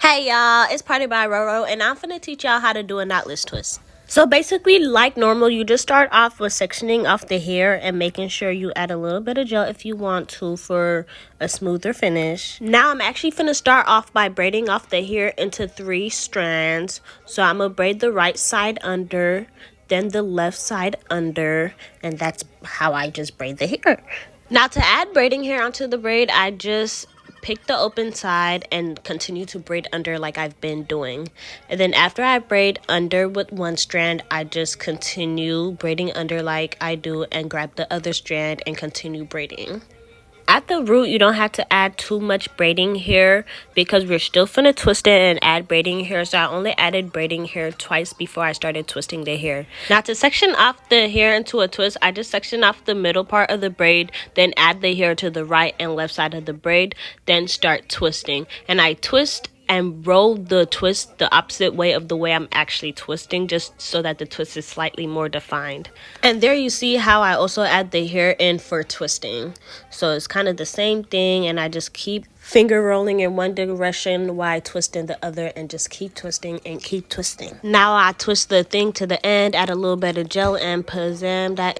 Hey y'all, it's Party by Roro, and I'm finna teach y'all how to do a knotless twist. So basically, like normal, you just start off with sectioning off the hair and making sure you add a little bit of gel if you want to for a smoother finish. Now I'm actually finna start off by braiding off the hair into 3 strands. So I'm gonna braid the right side under, then the left side under, and that's how I just braid the hair. Now to add braiding hair onto the braid, I just pick the open side and continue to braid under like I've been doing. And then after I braid under with one strand, I just continue braiding under like I do and grab the other strand and continue braiding. At the root, you don't have to add too much braiding hair because we're still finna twist it and add braiding hair. So I only added braiding hair twice before I started twisting the hair. Now to section off the hair into a twist, I just section off the middle part of the braid, then add the hair to the right and left side of the braid, then start twisting. And I twist and roll the twist the opposite way of the way I'm actually twisting, just so that the twist is slightly more defined. And there you see how I also add the hair in for twisting. So it's kind of the same thing, and I just keep finger rolling in one direction while I twist in the other, and just keep twisting and keep twisting. Now I twist the thing to the end, add a little bit of gel and pazam that